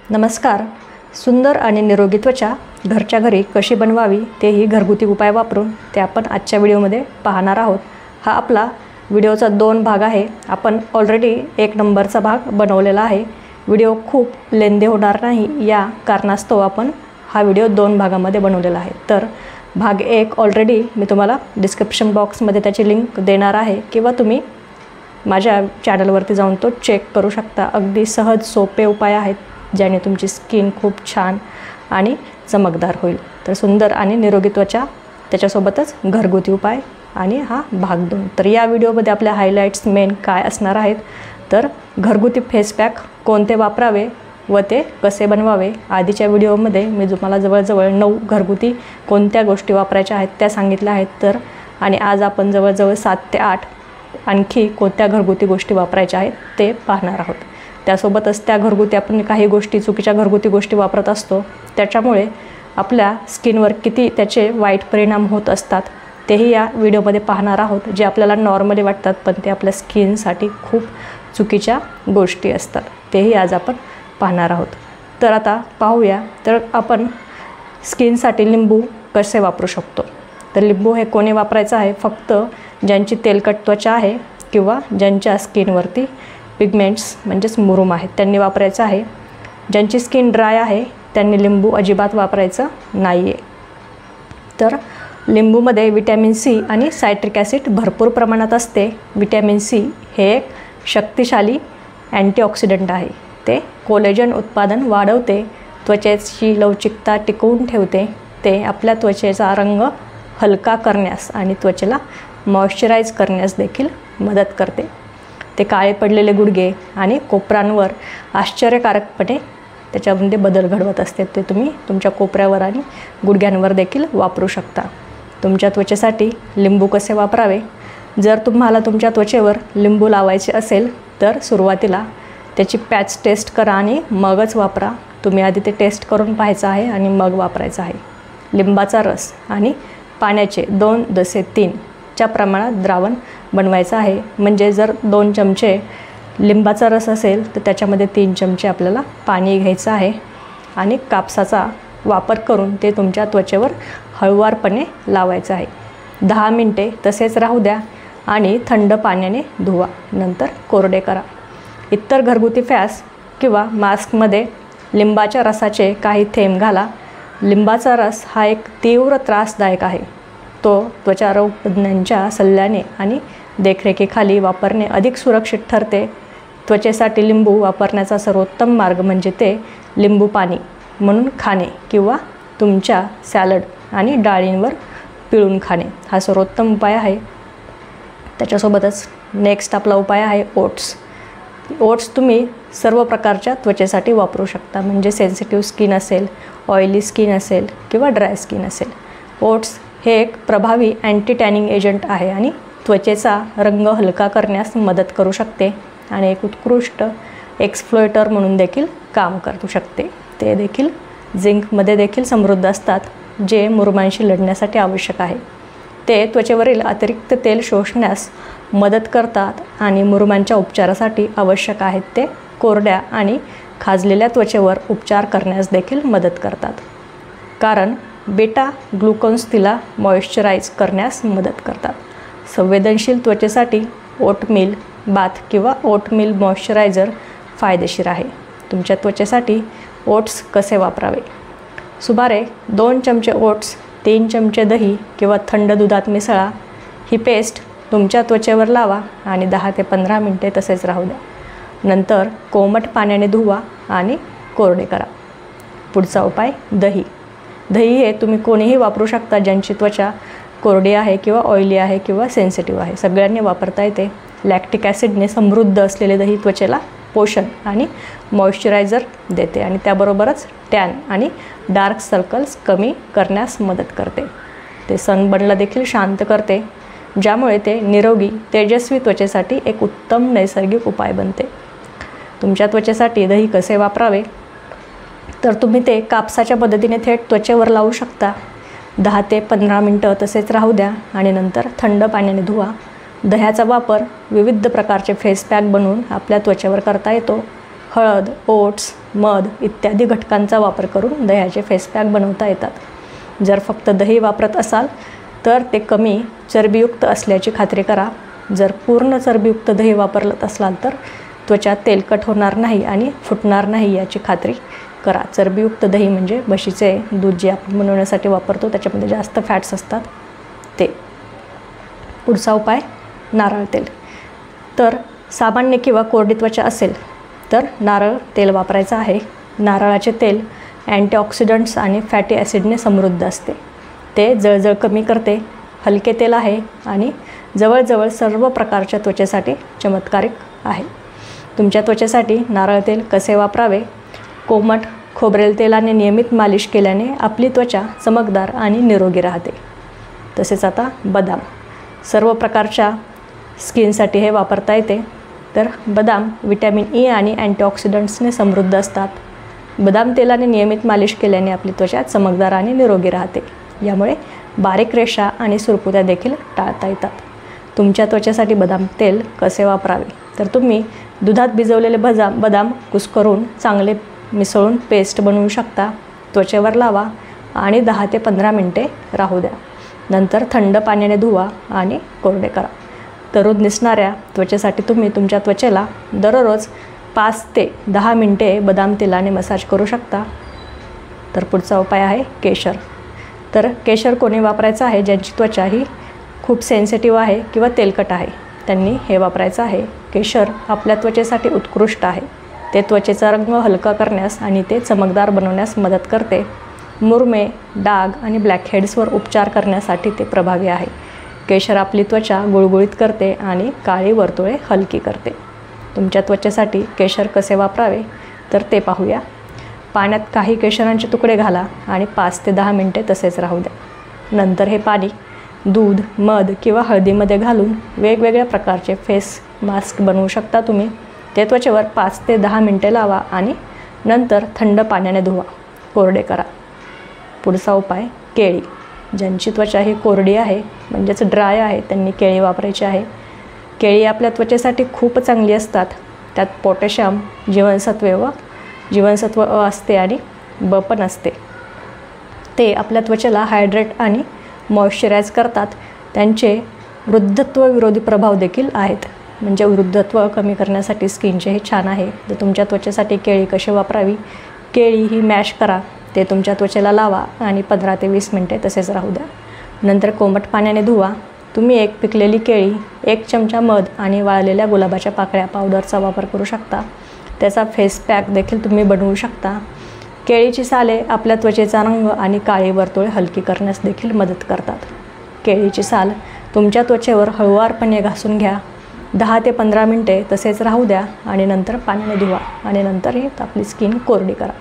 नमस्कार. सुंदर आणि निरोगी त्वचा घरच्या घरी कशी बनवावी तेही घरगुती उपाय वापरून ते आपण आजच्या व्हिडिओमध्ये पाहणार आहोत. हा आपला व्हिडिओचा 2 भाग आहे. आपण ऑलरेडी 1 नंबरचा भाग बनवलेला आहे. व्हिडिओ खूप लेंदी होणार नाही या कारणास्तव आपण हा व्हिडिओ 2 भागामध्ये बनवलेला आहे. तर भाग 1 ऑलरेडी मी तुम्हाला डिस्क्रिप्शन बॉक्समध्ये त्याची लिंक देणार आहे किंवा तुम्ही माझ्या चॅनलवरती जाऊन तो चेक करू शकता. अगदी सहज सोपे उपाय आहेत ज्याने तुमची स्किन खूप छान आणि चमकदार होईल. तर सुंदर आणि निरोगी त्वचा त्याच्यासोबतच घरगुती उपाय आणि हा भाग 2. तर या व्हिडिओमध्ये आपल्या हायलाइट्स मेन काय असणार आहेत तर घरगुती फेस पॅक कोणते वापरावे व ते कसे बनवावे. आधीच्या व्हिडिओमध्ये मी तुम्हाला जवळजवळ 9 घरगुती कोणत्या गोष्टी वापरायच्या आहेत त्या सांगितल्या आहेत. तर आणि आज आपण जवळजवळ 7 ते 8 आणखी कोणत्या घरगुती गोष्टी वापरायच्या आहेत ते पाहणार आहोत. त्यासोबतच त्या घरगुती आपण काही गोष्टी चुकीच्या घरगुती गोष्टी वापरत असतो त्याच्यामुळे आपल्या स्किनवर किती त्याचे वाईट परिणाम होत असतात तेही या व्हिडिओमध्ये पाहणार आहोत. जे आपल्याला नॉर्मली वाटतात पण ते आपल्या स्किनसाठी खूप चुकीच्या गोष्टी असतात तेही आज आपण पाहणार आहोत. तर आता पाहूया. तर आपण स्किनसाठी लिंबू कसे वापरू शकतो. तर लिंबू हे कोणी वापरायचं आहे. फक्त ज्यांची तेलकट त्वचा आहे किंवा ज्यांच्या स्किनवरती पिगमेंट्स म्हणजेच मुरूम आहेत त्यांनी वापरायचं आहे. ज्यांची स्किन ड्राय आहे त्यांनी लिंबू अजिबात वापरायचं नाही आहे. तर लिंबूमध्ये विटॅमिन सी आणि सायट्रिक ॲसिड भरपूर प्रमाणात असते. विटॅमिन सी हे एक शक्तिशाली अँटीऑक्सिडंट आहे. ते कोलेजन उत्पादन वाढवते, त्वचेची लवचिकता टिकवून ठेवते. ते आपल्या त्वचेचा रंग हलका करण्यास आणि त्वचेला मॉइश्चराईज करण्यास देखील मदत करते. ते काळे पडलेले गुडघे आणि कोपरांवर आश्चर्यकारकपणे त्याच्यामध्ये बदल घडवत असते. ते तुम्ही तुमच्या कोपऱ्यावर आणि गुडघ्यांवर देखील वापरू शकता. तुमच्या त्वचेसाठी लिंबू कसे वापरावे. जर तुम्हाला तुमच्या त्वचेवर लिंबू लावायचे असेल तर सुरुवातीला त्याची पॅच टेस्ट करा आणि मगच वापरा. तुम्ही आधी ते टेस्ट करून पाहायचं आहे आणि मग वापरायचं आहे. लिंबाचा रस आणि पाण्याचे 2:3 च्या प्रमाणात द्रावण बनवायचं आहे. म्हणजे जर 2 चमचे लिंबाचा रस असेल तर त्याच्यामध्ये 3 चमचे आपल्याला पाणी घ्यायचं आहे आणि कापसाचा वापर करून ते तुमच्या त्वचेवर हळुवारपणे लावायचं आहे. 10 मिनिटे तसेच राहू द्या आणि थंड पाण्याने धुवा. नंतर कोरडे करा. इतर घरगुती फॅस किंवा मास्कमध्ये लिंबाच्या रसाचे काही थेंब घाला. लिंबाचा रस हा एक तीव्र त्रासदायक आहे. तो त्वचारोगतज्ञांच्या सल्ल्याने आणि देखरेखीखाली वापरणे अधिक सुरक्षित ठरते. त्वचेसाठी लिंबू वापरण्याचा सर्वोत्तम मार्ग म्हणजे ते लिंबू पाणी म्हणून खाणे किंवा तुमच्या सॅलड आणि डाळींवर पिळून खाणे हा सर्वोत्तम उपाय आहे. त्याच्यासोबतच नेक्स्ट आपला उपाय आहे ओट्स. ओट्स तुम्ही सर्व प्रकारच्या त्वचेसाठी वापरू शकता. म्हणजे सेन्सिटिव्ह स्किन असेल, ऑइली स्किन असेल किंवा ड्राय स्किन असेल. ओट्स हे एक प्रभावी अँटी टॅनिंग एजंट आहे आणि त्वचेचा रंग हलका करण्यास मदत करू शकते आणि एक उत्कृष्ट एक्सफ्लोएटर म्हणून देखील काम करू शकते. ते देखील झिंकमध्ये देखील समृद्ध असतात जे मुरुमांशी लढण्यासाठी आवश्यक आहे. ते त्वचेवरील अतिरिक्त तेल शोषण्यास मदत करतात आणि मुरुमांच्या उपचारासाठी आवश्यक आहेत. ते कोरड्या आणि खाजलेल्या त्वचेवर उपचार करण्यास देखील मदत करतात कारण बेटा ग्लुकॉन्स तिला मॉइश्चराईज करण्यास मदत करतात. संवेदनशील त्वचेसाठी ओटमील बाथ किंवा ओटमील मॉइश्चरायझर फायदेशीर आहे. तुमच्या त्वचेसाठी ओट्स कसे वापरावे. सुमारे 2 चमचे ओट्स 3 चमचे दही किंवा थंड दुधात मिसळा. ही पेस्ट तुमच्या त्वचेवर लावा आणि 10 ते 15 मिनिटे तसेच राहू द्या. नंतर कोमट पाण्याने धुवा आणि कोरडे करा. पुढचा उपाय दही. दही हे तुम्ही कोणीही वापरू शकता ज्यांची त्वचा कोरडी आहे किंवा ऑइली आहे किंवा सेन्सिटिव्ह आहे. सगळ्यांनी वापरता येते. लॅक्टिक ॲसिडने समृद्ध असलेले दही त्वचेला पोषण आणि मॉइश्चरायझर देते आणि त्याबरोबरच टॅन आणि डार्क सर्कल्स कमी करण्यास मदत करते. ते सनबर्नला देखील शांत करते ज्यामुळे ते निरोगी तेजस्वी त्वचेसाठी एक उत्तम नैसर्गिक उपाय बनते. तुमच्या त्वचेसाठी दही कसे वापरावे तर तुम्ही ते कापसाच्या मदतीने थेट त्वचेवर लावू शकता. 10 ते 15 मिनटं तसेच राहू द्या आणि नंतर थंड पाण्याने धुवा. दह्याचा वापर विविध प्रकारचे फेस पॅक बनवून आपल्या त्वचेवर करता येतो. हळद, ओट्स मध इत्यादी घटकांचा वापर करून दह्याचे फेस पॅक बनवता येतात। जर फक्त दही वापरत असाल तर ते कमी चरबीयुक्त असल्याची खात्री करा। जर पूर्ण चरबीयुक्त दही वापरत असाल तर त्वचा तेलकट होणार नाही आणि फुटणार नाही याची खात्री करा। चरबीयुक्त दही म्हणजे म्हशीचे दूध जे आपण बनवण्यासाठी वापरतो त्याच्यामध्ये जास्त फॅट्स असतात ते। पुढचा उपाय नारळ तेल। तर सामान्य किंवा कोरडी त्वचा असेल तर नारळ तेल वापरायचं आहे। नारळाचे तेल अँटीऑक्सिडंट्स आणि फॅटी ॲसिडने समृद्ध असते। ते जळजळ कमी करते, हलके तेल आहे आणि जवळजवळ सर्व प्रकारच्या त्वचेसाठी चमत्कारिक आहे। तुमच्या त्वचेसाठी नारळ तेल कसे वापरावे? कोमट खोबरेल तेलाने नियमित मालिश केल्याने आपली त्वचा चमकदार आणि निरोगी राहते। तसेच आता बदाम, सर्व प्रकारच्या स्किनसाठी हे वापरता येते। तर बदाम विटॅमिन ई आणि अँटीऑक्सिडंट्सने समृद्ध असतात। बदाम तेलाने नियमित मालिश केल्याने आपली त्वचा चमकदार आणि निरोगी राहते। यामुळे बारीक रेषा आणि सुरकुत्या देखील टाळता येतात। तुमच्या त्वचेसाठी बदाम तेल कसे वापरावे? तर तुम्ही दुधात भिजवलेले बदाम कुस्करून चांगले मिसळून पेस्ट बनवू शकता। त्वचेवर लावा आणि 10 ते 15 मिनिटे राहू द्या। नंतर थंड पाण्याने धुवा आणि कोरडे करा। तरुण दिसणाऱ्या त्वचेसाठी तुम्ही तुमच्या त्वचेला दररोज 5 ते 10 मिनिटे बदाम तेलाने मसाज करू शकता। तर पुढचा उपाय आहे केशर। तर केशर कोणी वापरायचं आहे? ज्यांची त्वचा ही खूप सेन्सिटिव्ह आहे किंवा तेलकट आहे त्यांनी हे वापरायचं आहे। केशर आपल्या त्वचेसाठी उत्कृष्ट आहे। ते त्वचेचा रंग हलका करण्यास आणि ते चमकदार बनवण्यास मदत करते। मुरमे, डाग आणि ब्लॅकहेड्सवर उपचार करण्यासाठी ते प्रभावी आहे। केशर आपली त्वचा गुळगुळीत करते आणि काळी वर्तुळे हलकी करते। तुमच्या त्वचेसाठी केशर कसे वापरावे तर ते पाहूया। पाण्यात काही केशरांचे तुकडे घाला आणि 5 ते 10 मिनिटे तसेच राहू द्या। नंतर हे पाणी दूध, मध किंवा हळदीमध्ये घालून वेगवेगळ्या प्रकारचे फेस मास्क बनवू शकता तुम्ही। ते त्वचेवर 5 ते 10 मिनिटे लावा आणि नंतर थंड पाण्याने धुवा, कोरडे करा। पुढचा उपाय केळी। ज्यांची त्वचा ही कोरडी आहे म्हणजेच ड्राय आहे त्यांनी केळी वापरायची आहे। केळी आपल्या त्वचेसाठी खूप चांगली असतात। त्यात पोटॅशियम, जीवनसत्व अ असते आणि ब पण असते। ते आपल्या त्वचेला हायड्रेट आणि मॉइश्चराईज करतात। त्यांचे वृद्धत्व विरोधी प्रभाव देखील आहेत, म्हणजे वृद्धत्व कमी करण्यासाठी स्किनचे हे छान आहे। तर तुमच्या त्वचेसाठी केळी कशी वापरावी? केळी ही मॅश करा, ते तुमच्या त्वचेला लावा आणि 15 ते 20 मिनिटे तसेच राहू द्या। नंतर कोमट पाण्याने धुवा। तुम्ही एक पिकलेली केळी, 1 चमचा मध आणि वाळलेल्या गुलाबाच्या पाकळ्या पावडरचा वापर करू शकता। त्याचा फेस पॅक देखील तुम्ही बनवू शकता। केळीची साले आपल्या त्वचेचा रंग आणि काळी वर्तुळे हलकी करण्यास देखील मदत करतात। केळीची साल तुमच्या त्वचेवर हळुवारपणे घासून घ्या, 10 ते 15 मिनिटे तसेच राहू द्या आणि नंतर पाण्याने धुवा आणि नंतर ही आपली स्किन कोरडी करा।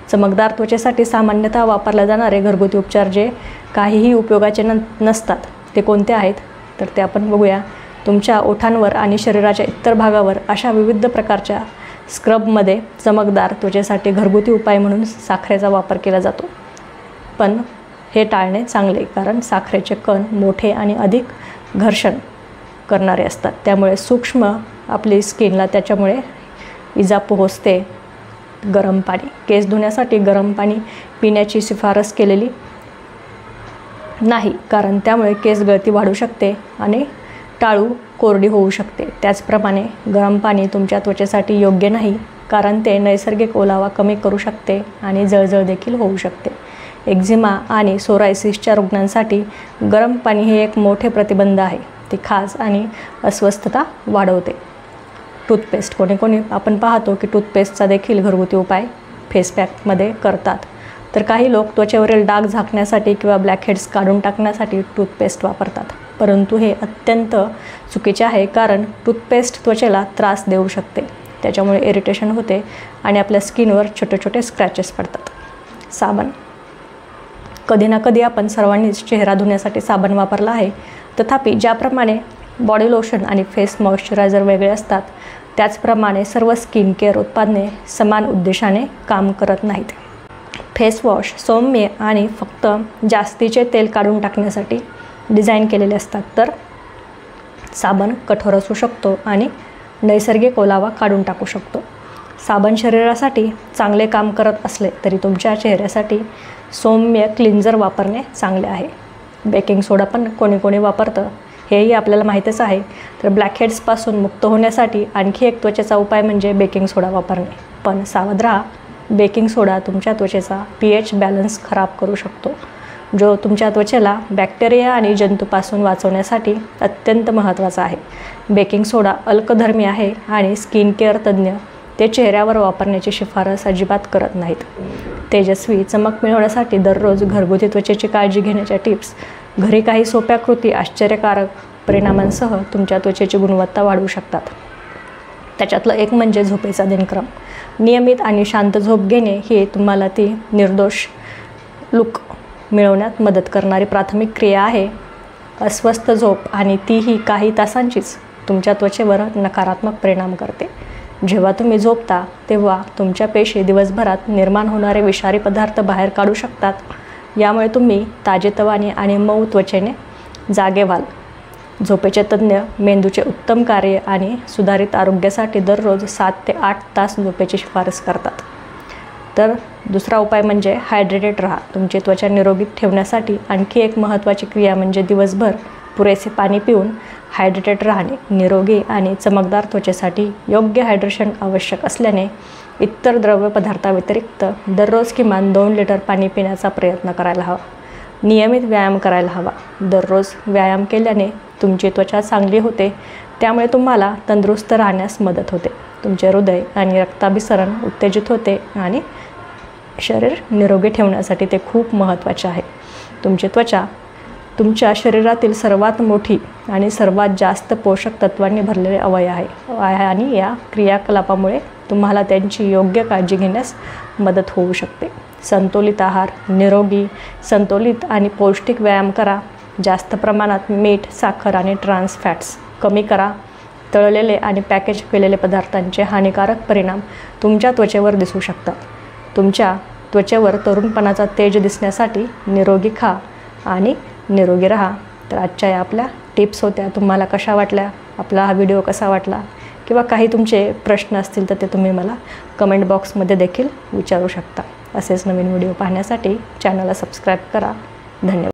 चमकदार त्वचेसाठी सामान्यतः वापरले जाणारे घरगुती उपचार जे काहीही उपयोगाचे नसतात ते कोणते आहेत तर ते आपण बघूया। तुमच्या ओठांवर आणि शरीराच्या इतर भागावर अशा विविध प्रकारच्या स्क्रबमध्ये चमकदार त्वचेसाठी घरगुती उपाय म्हणून साखरेचा वापर केला जातो, पण हे टाळणे चांगले कारण साखरेचे कण मोठे आणि अधिक घर्षण करणारे असतात। त्यामुळे सूक्ष्म आपली स्किनला त्याच्यामुळे इजा पोहोचते। गरम पाणी। केस धुण्यासाठी गरम पाणी पिण्याची शिफारस केलेली नाही कारण त्यामुळे केस गळती वाढू शकते आणि टाळू कोरडी होऊ शकते। त्याचप्रमाणे गरम पाणी तुमच्या त्वचेसाठी योग्य नाही कारण ते नैसर्गिक ओलावा कमी करू शकते आणि जळजळ देखील होऊ शकते। एक्झिमा आणि सोरायसिसच्या रुग्णांसाठी गरम पाणी हे एक मोठे प्रतिबंध आहे। ते खाज आणि अस्वस्थता वाढवते। टूथपेस्ट, कोणी आपण पाहतो की टूथपेस्टचा देखील घरगुती उपाय फेस पॅकमध्ये करतात। तर काही लोक त्वचेवरील डाग झाकण्यासाठी किंवा ब्लॅकहेड्स काढून टाकण्यासाठी टूथपेस्ट वापरतात, परंतु हे अत्यंत चुकीचे आहे कारण टूथपेस्ट त्वचेला त्रास देऊ शकते। त्याच्यामुळे इरिटेशन होते आणि आपल्या स्किनवर छोटे छोटे स्क्रॅचेस पडतात। साबण। कधी ना कधी आपण सर्वांनीच चेहरा धुण्यासाठी साबण वापरला आहे, तथापि ज्याप्रमाणे बॉडी लोशन आणि फेस मॉइश्चरायझर वेगळे असतात त्याचप्रमाणे सर्व स्किन केअर उत्पादने समान उद्देशाने काम करत नाहीत। फेस वॉश सौम्य आणि फक्त जास्तीचे तेल काढून टाकण्यासाठी डिझाईन केलेले असतात, तर साबण कठोर असू शकतो आणि नैसर्गिक ओलावा काढून टाकू शकतो। साबण शरीरासाठी चांगले काम करत असले तरी तुमच्या चेहऱ्यासाठी सौम्य क्लिन्झर वापरणे चांगले आहे. बेकिंग सोडा पण कोणी कोणी वापरतं, हेही आपल्याला माहीतच आहे. तर ब्लॅकहेड्सपासून मुक्त होण्यासाठी आणखी एक त्वचेचा उपाय म्हणजे बेकिंग सोडा वापरणे. पण सावध राहा, बेकिंग सोडा तुमच्या त्वचेचा pH बॅलन्स खराब करू शकतो, जो तुमच्या त्वचेला बॅक्टेरिया आणि जंतूपासून वाचवण्यासाठी अत्यंत महत्त्वाचा आहे. बेकिंग सोडा अल्कधर्मी आहे आणि स्किन केअर तज्ज्ञ ते चेहऱ्यावर वापरण्याची शिफारस अजिबात करत नाहीत. तेजस्वी चमक मिळवण्यासाठी दररोज घरगुती त्वचेची काळजी घेण्याच्या टिप्स, घरी काही सोप्या कृती आश्चर्यकारक परिणामांसह तुमच्या त्वचेची गुणवत्ता वाढवू शकतात. त्याच्यातलं एक म्हणजे झोपेचा दिनक्रम. नियमित आणि शांत झोप घेणे ही तुम्हाला ती निर्दोष लूक मिळवण्यात मदत करणारी प्राथमिक क्रिया आहे. अस्वस्थ झोप आणि तीही काही तासांचीच तुमच्या त्वचेवर नकारात्मक परिणाम करते. जेव्हा तुम्ही झोपता तेव्हा तुमच्या पेशी दिवसभरात निर्माण होणारे विषारी पदार्थ बाहेर काढू शकतात. यामुळे तुम्ही ताजेतवाने आणि मऊ त्वचेने जागे व्हाल. झोपेचे तज्ज्ञ मेंदूचे उत्तम कार्य आणि सुधारित आरोग्यासाठी दररोज 7 ते 8 तास झोपेची शिफारस करतात. तर दुसरा उपाय म्हणजे हायड्रेटेड राहा. तुमची त्वचा निरोगी ठेवण्यासाठी आणखी एक महत्त्वाची क्रिया म्हणजे दिवसभर पुरेसे पाणी पिऊन हायड्रेटेड राहणे. निरोगी आणि चमकदार त्वचेसाठी योग्य हायड्रेशन आवश्यक असल्याने इतर द्रव्य पदार्थाव्यतिरिक्त दररोज किमान 2 लिटर पाणी पिण्याचा प्रयत्न करायला हवा. नियमित व्यायाम करायला हवा. दररोज व्यायाम केल्याने तुमची त्वचा चांगली होते, त्यामुळे तुम्हाला तंदुरुस्त राहण्यास मदत होते. तुमचे हृदय आणि रक्ताभिसरण उत्तेजित होते आणि शरीर निरोगी ठेवण्यासाठी ते खूप महत्त्वाचे आहे. तुमची त्वचा तुमच्या शरीरातील सर्वात मोठी आणि सर्वात जास्त पोषक तत्वांनी भरलेले अवयव आहे आणि या क्रियाकलापामुळे तुम्हाला त्यांची योग्य काळजी घेण्यास मदत होऊ शकते. संतुलित आहार, निरोगी, संतुलित आणि पौष्टिक व्यायाम करा. जास्त प्रमाणात मीठ, साखर आणि ट्रान्स फॅट्स कमी करा. तळलेले आणि पॅकेज केलेले पदार्थांचे हानिकारक परिणाम तुमच्या त्वचेवर दिसू शकतात. तुमच्या त्वचेवर तरुणपणाचा तेज दिसण्यासाठी निरोगी खा आणि निरोगी राहा. तर आजच्या या आपल्या टिप्स होत्या. तुम्हाला कशा वाटल्या, आपला हा व्हिडिओ कसा वाटला किंवा काही तुमचे प्रश्न असतील तर ते तुम्ही मला कमेंट बॉक्समध्ये देखील विचारू शकता. असेच नवीन व्हिडिओ पाहण्यासाठी चॅनलला सबस्क्राईब करा. धन्यवाद.